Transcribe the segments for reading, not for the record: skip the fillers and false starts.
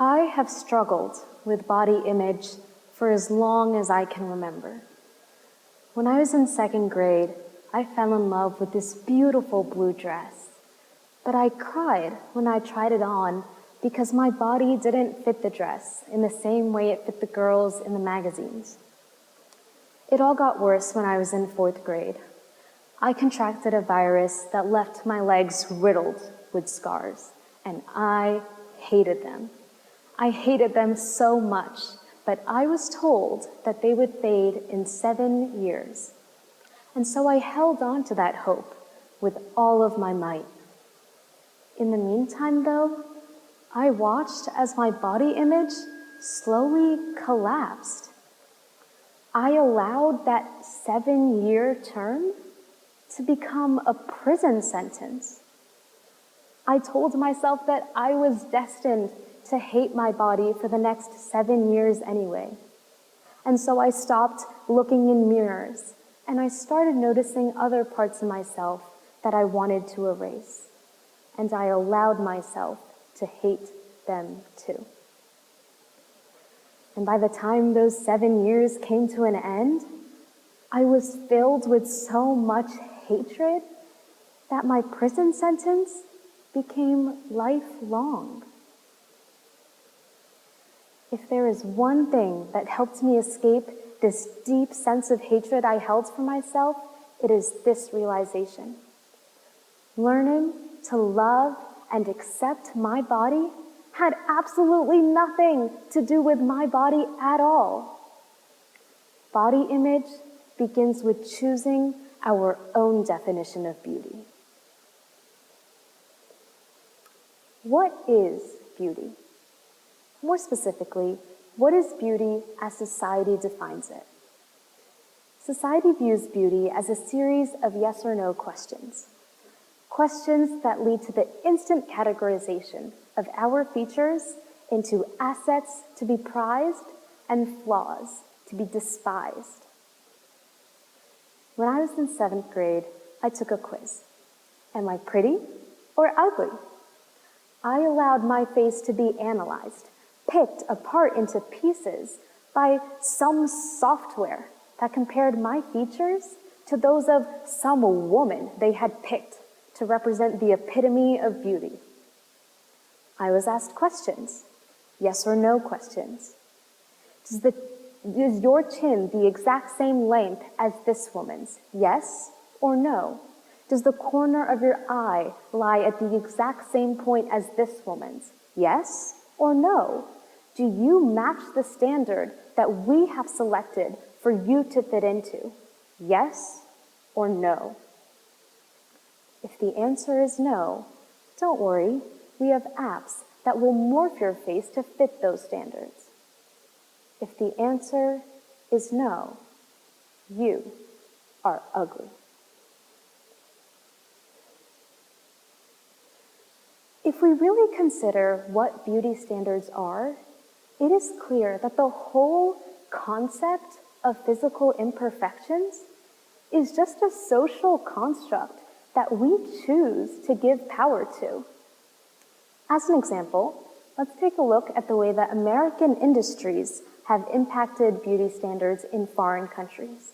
I have struggled with body image for as long as I can remember. When I was in second grade, I fell in love with this beautiful blue dress. But I cried when I tried it on because my body didn't fit the dress in the same way it fit the girls in the magazines. It all got worse when I was in fourth grade. I contracted a virus that left my legs riddled with scars, and I hated them. I hated them so much, but I was told that they would fade in 7 years. And so I held on to that hope with all of my might. In the meantime, though, I watched as my body image slowly collapsed. I allowed that 7-year term to become a prison sentence. I told myself that I was destined to hate my body for the next 7 years anyway. And so I stopped looking in mirrors, and I started noticing other parts of myself that I wanted to erase. And I allowed myself to hate them too. And by the time those 7 years came to an end, I was filled with so much hatred that my prison sentence became lifelong. If there is one thing that helped me escape this deep sense of hatred I held for myself, it is this realization. Learning to love and accept my body had absolutely nothing to do with my body at all. Body image begins with choosing our own definition of beauty. What is beauty? More specifically, what is beauty as society defines it? Society views beauty as a series of yes or no questions. Questions that lead to the instant categorization of our features into assets to be prized and flaws to be despised. When I was in 7th grade, I took a quiz. Am I pretty or ugly? I allowed my face to be analyzed, picked apart into pieces by some software that compared my features to those of some woman they had picked to represent the epitome of beauty. I was asked questions, yes or no questions. Is your chin the exact same length as this woman's? Yes or no? Does the corner of your eye lie at the exact same point as this woman's? Yes or no? Do you match the standard that we have selected for you to fit into? Yes or no? If the answer is no, don't worry, we have apps that will morph your face to fit those standards. If the answer is no, you are ugly. If we really consider what beauty standards are, it is clear that the whole concept of physical imperfections is just a social construct that we choose to give power to. As an example, let's take a look at the way that American industries have impacted beauty standards in foreign countries.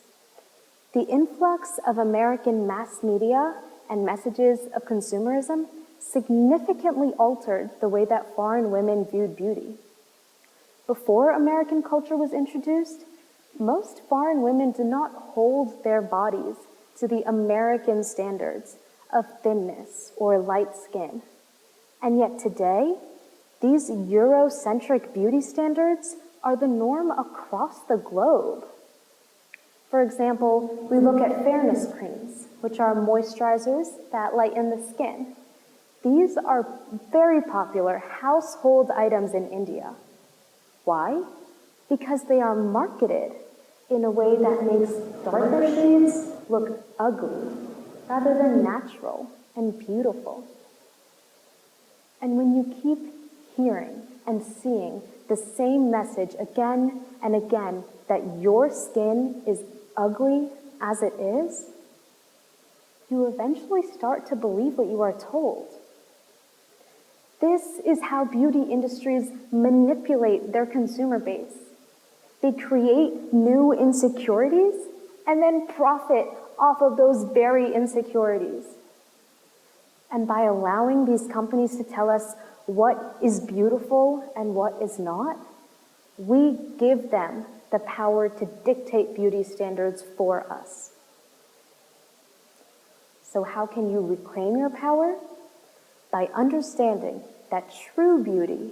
The influx of American mass media and messages of consumerism significantly altered the way that foreign women viewed beauty. Before American culture was introduced, most foreign women did not hold their bodies to the American standards of thinness or light skin. And yet today, these Eurocentric beauty standards are the norm across the globe. For example, we look at fairness creams, which are moisturizers that lighten the skin. These are very popular household items in India. Why? Because they are marketed in a way that makes darker shades look ugly, rather than natural and beautiful. And when you keep hearing and seeing the same message again and again that your skin is ugly as it is, you eventually start to believe what you are told. This is how beauty industries manipulate their consumer base. They create new insecurities and then profit off of those very insecurities. And by allowing these companies to tell us what is beautiful and what is not, we give them the power to dictate beauty standards for us. So how can you reclaim your power? By understanding that true beauty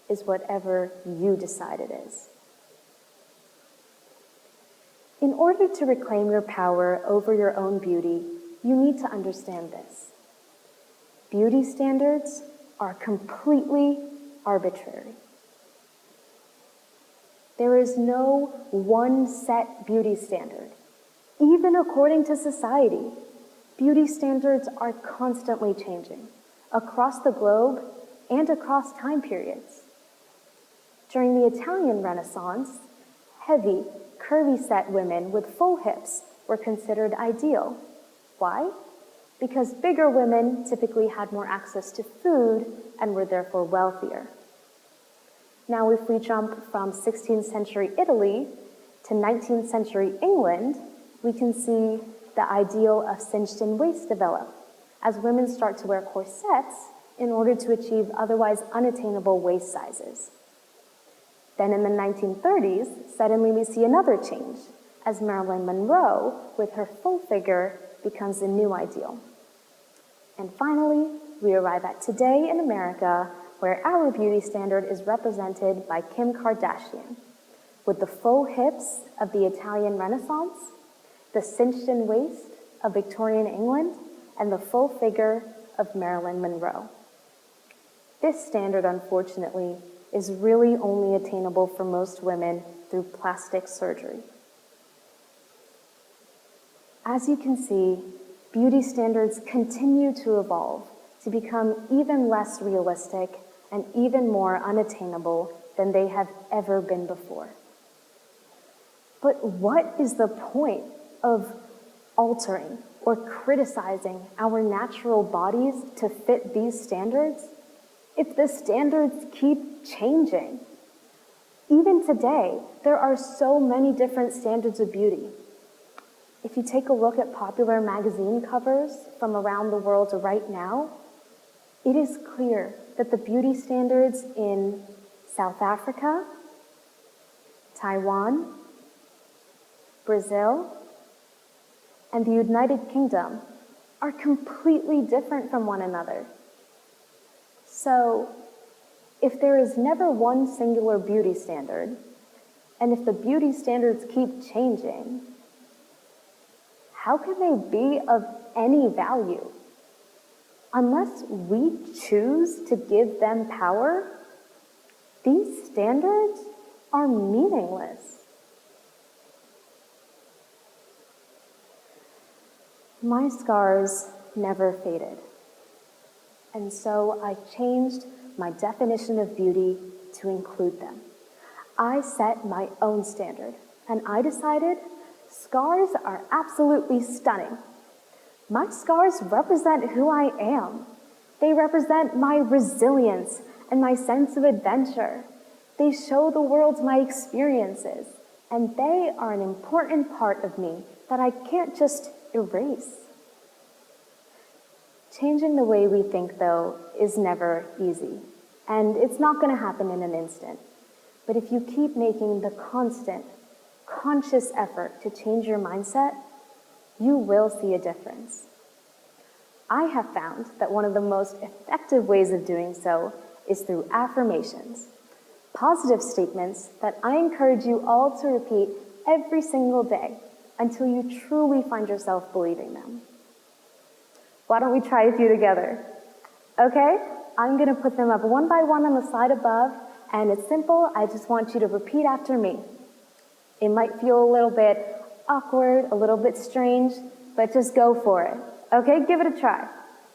is whatever you decide it is. In order to reclaim your power over your own beauty, you need to understand this. Beauty standards are completely arbitrary. There is no one set beauty standard. Even according to society, beauty standards are constantly changing across the globe and across time periods. During the Italian Renaissance, heavy, curvy-set women with full hips were considered ideal. Why? Because bigger women typically had more access to food and were therefore wealthier. Now, if we jump from 16th century Italy to 19th century England, we can see the ideal of cinched-in waist develop as women start to wear corsets in order to achieve otherwise unattainable waist sizes. Then in the 1930s, suddenly we see another change as Marilyn Monroe, with her full figure, becomes the new ideal. And finally, we arrive at today in America, where our beauty standard is represented by Kim Kardashian, with the full hips of the Italian Renaissance, the cinched-in waist of Victorian England, and the full figure of Marilyn Monroe. This standard, unfortunately, is really only attainable for most women through plastic surgery. As you can see, beauty standards continue to evolve to become even less realistic and even more unattainable than they have ever been before. But what is the point of altering or criticizing our natural bodies to fit these standards if the standards keep changing? Even today, there are so many different standards of beauty. If you take a look at popular magazine covers from around the world right now, it is clear that the beauty standards in South Africa, Taiwan, Brazil, and the United Kingdom are completely different from one another. So, if there is never one singular beauty standard, and if the beauty standards keep changing, how can they be of any value? Unless we choose to give them power, these standards are meaningless. My scars never faded, and so I changed my definition of beauty to include them. I set my own standard, and I decided scars are absolutely stunning. My scars represent who I am. They represent my resilience and my sense of adventure. They show the world my experiences, and they are an important part of me that I can't just erase. Changing the way we think, though, is never easy, and it's not going to happen in an instant. But if you keep making the constant, conscious effort to change your mindset, you will see a difference. I have found that one of the most effective ways of doing so is through affirmations, positive statements that I encourage you all to repeat every single day until you truly find yourself believing them. Why don't we try a few together? Okay, I'm going to put them up one by one on the slide above, and it's simple. I just want you to repeat after me. It might feel a little bit awkward, a little bit strange, but just go for it. Okay, give it a try.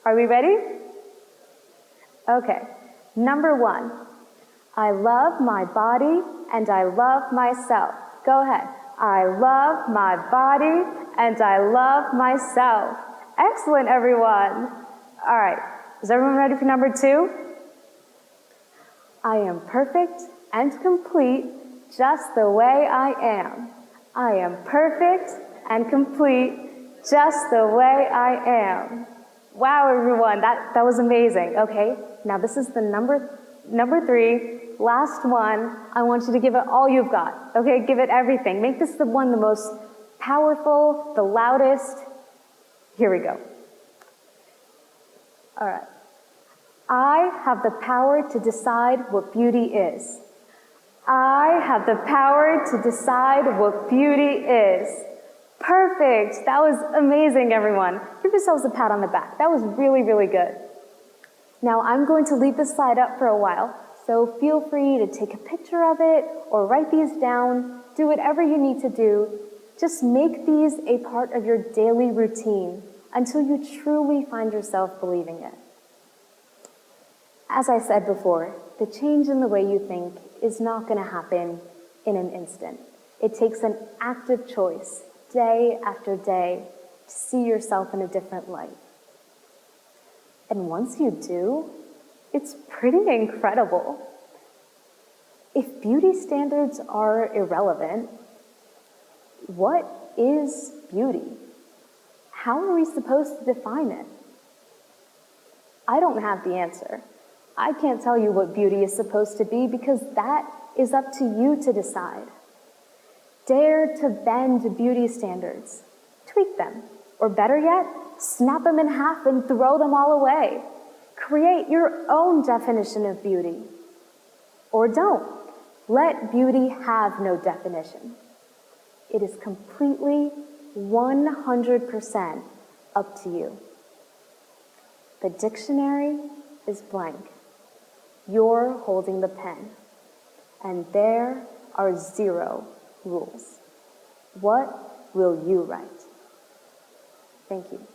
Are we ready? Okay, number 1. I love my body and I love myself. Go ahead. I love my body and I love myself. Excellent, everyone. All right, is everyone ready for number 2? I am perfect and complete just the way I am. I am perfect and complete just the way I am. Wow, everyone, that was amazing. Okay, now this is the number 3, last one. I want you to give it all you've got. Okay, give it everything. Make this the most powerful, the loudest. Here we go. All right. I have the power to decide what beauty is. I have the power to decide what beauty is. Perfect. That was amazing, everyone. Give yourselves a pat on the back. That was really, really good. Now I'm going to leave this slide up for a while, so feel free to take a picture of it or write these down. Do whatever you need to do. Just make these a part of your daily routine until you truly find yourself believing it. As I said before, the change in the way you think is not going to happen in an instant. It takes an active choice, day after day, to see yourself in a different light. And once you do, it's pretty incredible. If beauty standards are irrelevant, what is beauty? How are we supposed to define it? I don't have the answer. I can't tell you what beauty is supposed to be because that is up to you to decide. Dare to bend beauty standards. Tweak them. Or better yet, snap them in half and throw them all away. Create your own definition of beauty. Or don't. Let beauty have no definition. It is completely 100% up to you. The dictionary is blank. You're holding the pen. And there are 0 rules. What will you write? Thank you.